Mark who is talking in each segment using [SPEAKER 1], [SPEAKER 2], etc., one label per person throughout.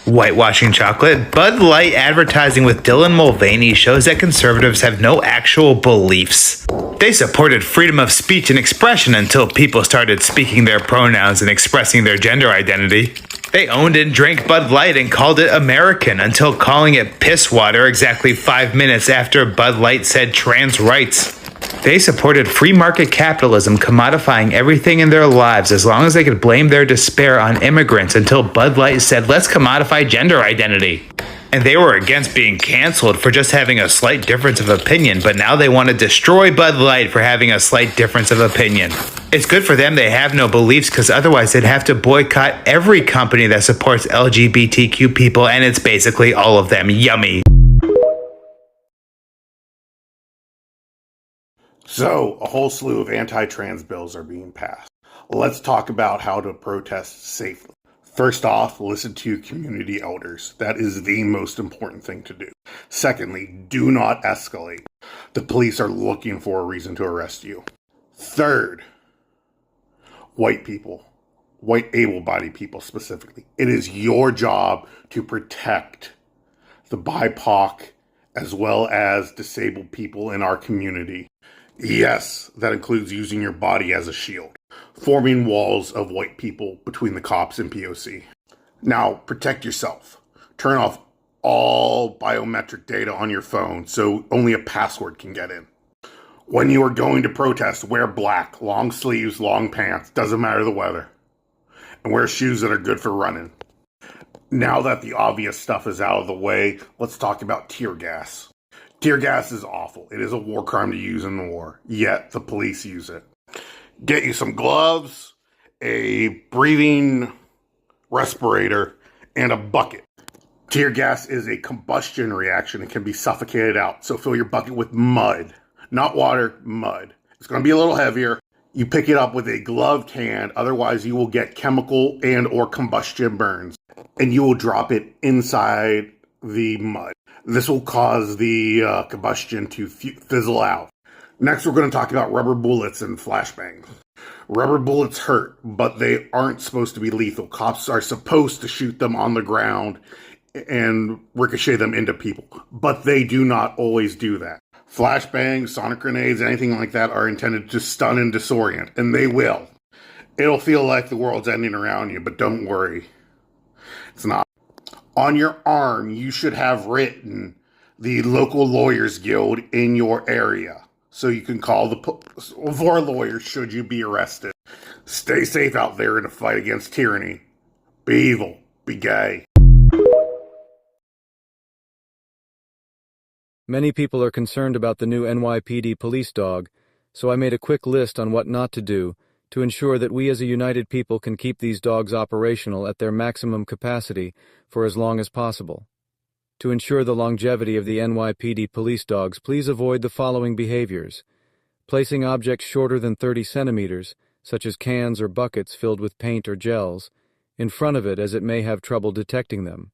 [SPEAKER 1] Whitewashing chocolate. Bud Light advertising with Dylan Mulvaney shows that conservatives have no actual beliefs. They supported freedom of speech and expression until people started speaking their pronouns and expressing their gender identity. They owned and drank Bud Light and called it American until calling it piss water exactly 5 minutes after Bud Light said trans rights. They supported free market capitalism commodifying everything in their lives as long as they could blame their despair on immigrants until Bud Light said, let's commodify gender identity. And they were against being canceled for just having a slight difference of opinion, but now they want to destroy Bud Light for having a slight difference of opinion. It's good for them they have no beliefs, because otherwise they'd have to boycott every company that supports LGBTQ people, and it's basically all of them. Yummy.
[SPEAKER 2] So, a whole slew of anti-trans bills are being passed. Let's talk about how to protest safely. First off, listen to your community elders. That is the most important thing to do. Secondly, do not escalate. The police are looking for a reason to arrest you. Third, white people, white able-bodied people specifically. It is your job to protect the BIPOC as well as disabled people in our community. Yes, that includes using your body as a shield, forming walls of white people between the cops and POC. Now, protect yourself. Turn off all biometric data on your phone so only a password can get in. When you are going to protest, wear black, long sleeves, long pants, doesn't matter the weather. And wear shoes that are good for running. Now that the obvious stuff is out of the way, let's talk about tear gas. Tear gas is awful. It is a war crime to use in the war, yet the police use it. Get you some gloves, a breathing respirator, and a bucket. Tear gas is a combustion reaction. It can be suffocated out, so fill your bucket with mud. Not water, mud. It's going to be a little heavier. You pick it up with a gloved hand, otherwise you will get chemical and or combustion burns, and you will drop it inside the mud. This will cause the combustion to fizzle out. Next, we're going to talk about rubber bullets and flashbangs. Rubber bullets hurt, but they aren't supposed to be lethal. Cops are supposed to shoot them on the ground and ricochet them into people, but they do not always do that. Flashbangs, sonic grenades, anything like that are intended to stun and disorient, and they will. It'll feel like the world's ending around you, but don't worry. It's not. On your arm, you should have written the local lawyers guild in your area, so you can call for lawyers should you be arrested. Stay safe out there in the fight against tyranny. Be evil. Be gay.
[SPEAKER 3] Many people are concerned about the new NYPD police dog, so I made a quick list on what not to do to ensure that we as a united people can keep these dogs operational at their maximum capacity for as long as possible. To ensure the longevity of the NYPD police dogs, please avoid the following behaviors: placing objects shorter than 30 centimeters, such as cans or buckets filled with paint or gels, in front of it as it may have trouble detecting them.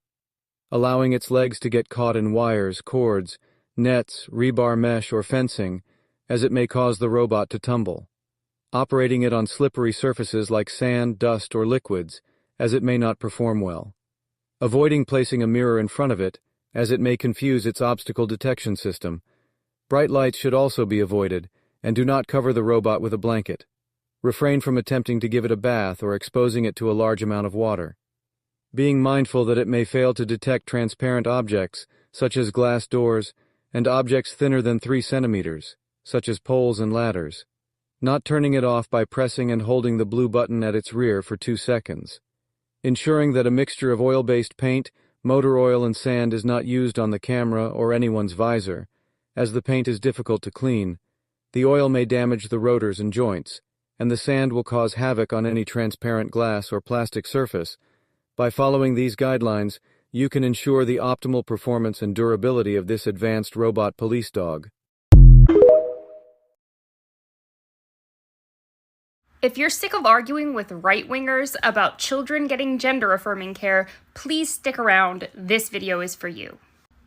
[SPEAKER 3] Allowing its legs to get caught in wires, cords, nets, rebar mesh, or fencing, as it may cause the robot to tumble. Operating it on slippery surfaces like sand, dust, or liquids, as it may not perform well. Avoiding placing a mirror in front of it, as it may confuse its obstacle detection system. Bright lights should also be avoided, and do not cover the robot with a blanket. Refrain from attempting to give it a bath or exposing it to a large amount of water. Being mindful that it may fail to detect transparent objects, such as glass doors, and objects thinner than 3 centimeters, such as poles and ladders. Not turning it off by pressing and holding the blue button at its rear for 2 seconds. Ensuring that a mixture of oil-based paint, motor oil, and sand is not used on the camera or anyone's visor, as the paint is difficult to clean. The oil may damage the rotors and joints, and the sand will cause havoc on any transparent glass or plastic surface. By following these guidelines, you can ensure the optimal performance and durability of this advanced robot police dog.
[SPEAKER 4] If you're sick of arguing with right-wingers about children getting gender-affirming care, please stick around. This video is for you.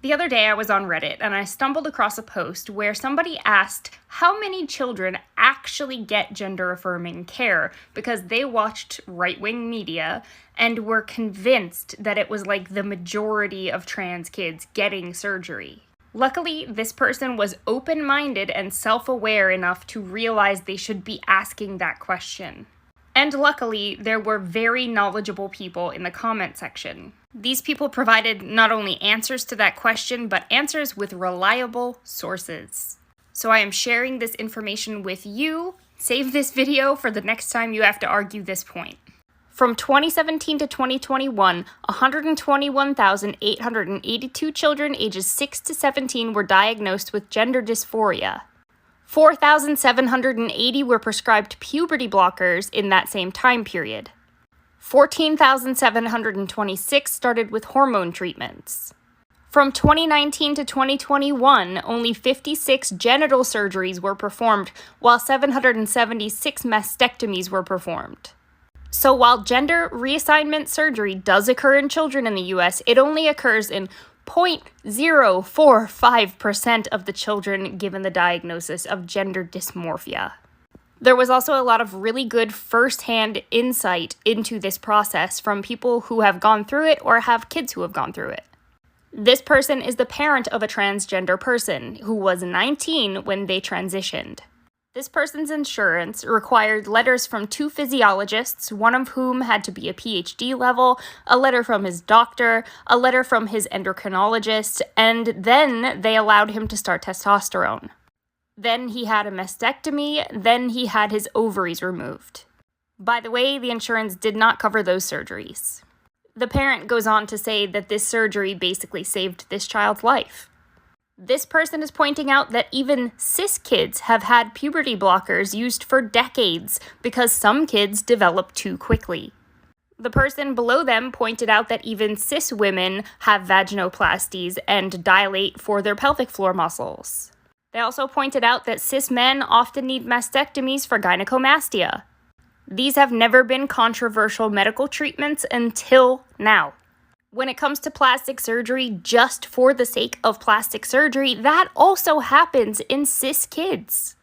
[SPEAKER 4] The other day I was on Reddit and I stumbled across a post where somebody asked how many children actually get gender-affirming care because they watched right-wing media and were convinced that it was like the majority of trans kids getting surgery. Luckily, this person was open-minded and self-aware enough to realize they should be asking that question. And luckily, there were very knowledgeable people in the comment section. These people provided not only answers to that question, but answers with reliable sources. So I am sharing this information with you. Save this video for the next time you have to argue this point. From 2017 to 2021, 121,882 children ages 6 to 17 were diagnosed with gender dysphoria. 4,780 were prescribed puberty blockers in that same time period. 14,726 started with hormone treatments. From 2019 to 2021, only 56 genital surgeries were performed, while 776 mastectomies were performed. So while gender reassignment surgery does occur in children in the US, it only occurs in 0.045% of the children given the diagnosis of gender dysmorphia. There was also a lot of really good first-hand insight into this process from people who have gone through it or have kids who have gone through it. This person is the parent of a transgender person who was 19 when they transitioned. This person's insurance required letters from 2 physiologists, one of whom had to be a PhD level, a letter from his doctor, a letter from his endocrinologist, and then they allowed him to start testosterone. Then he had a mastectomy, then he had his ovaries removed. By the way, the insurance did not cover those surgeries. The parent goes on to say that this surgery basically saved this child's life. This person is pointing out that even cis kids have had puberty blockers used for decades because some kids develop too quickly. The person below them pointed out that even cis women have vaginoplasties and dilate for their pelvic floor muscles. They also pointed out that cis men often need mastectomies for gynecomastia. These have never been controversial medical treatments until now. When it comes to plastic surgery just for the sake of plastic surgery, that also happens in cis kids.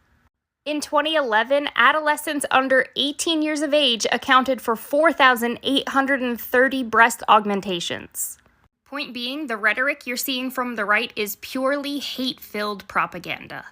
[SPEAKER 4] In 2011, adolescents under 18 years of age accounted for 4,830 breast augmentations. Point being, the rhetoric you're seeing from the right is purely hate-filled propaganda.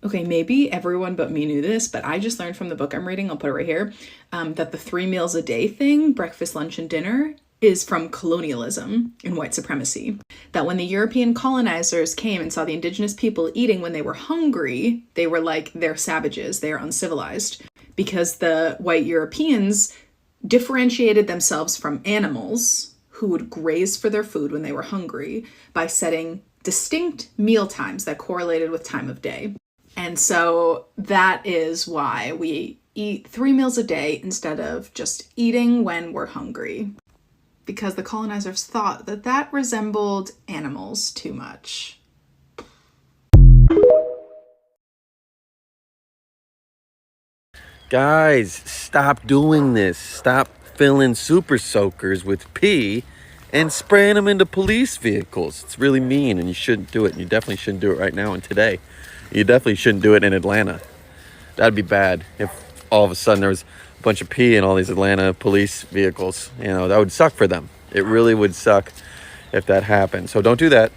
[SPEAKER 5] Okay, maybe everyone but me knew this, but I just learned from the book I'm reading, I'll put it right here, that the 3 meals a day thing, breakfast, lunch, and dinner, is from colonialism and white supremacy. That when the European colonizers came and saw the indigenous people eating when they were hungry, they were like, they're savages, they are uncivilized. Because the white Europeans differentiated themselves from animals who would graze for their food when they were hungry by setting distinct meal times that correlated with time of day. And so that is why we eat 3 meals a day instead of just eating when we're hungry. Because the colonizers thought that that resembled animals too much.
[SPEAKER 6] Guys, stop doing this. Stop filling super soakers with pee and spraying them into police vehicles. It's really mean and you shouldn't do it. And you definitely shouldn't do it right now and today. You definitely shouldn't do it in Atlanta. That'd be bad if all of a sudden there was a bunch of pee in all these Atlanta police vehicles. You know, that would suck for them. It really would suck if that happened. So don't do that.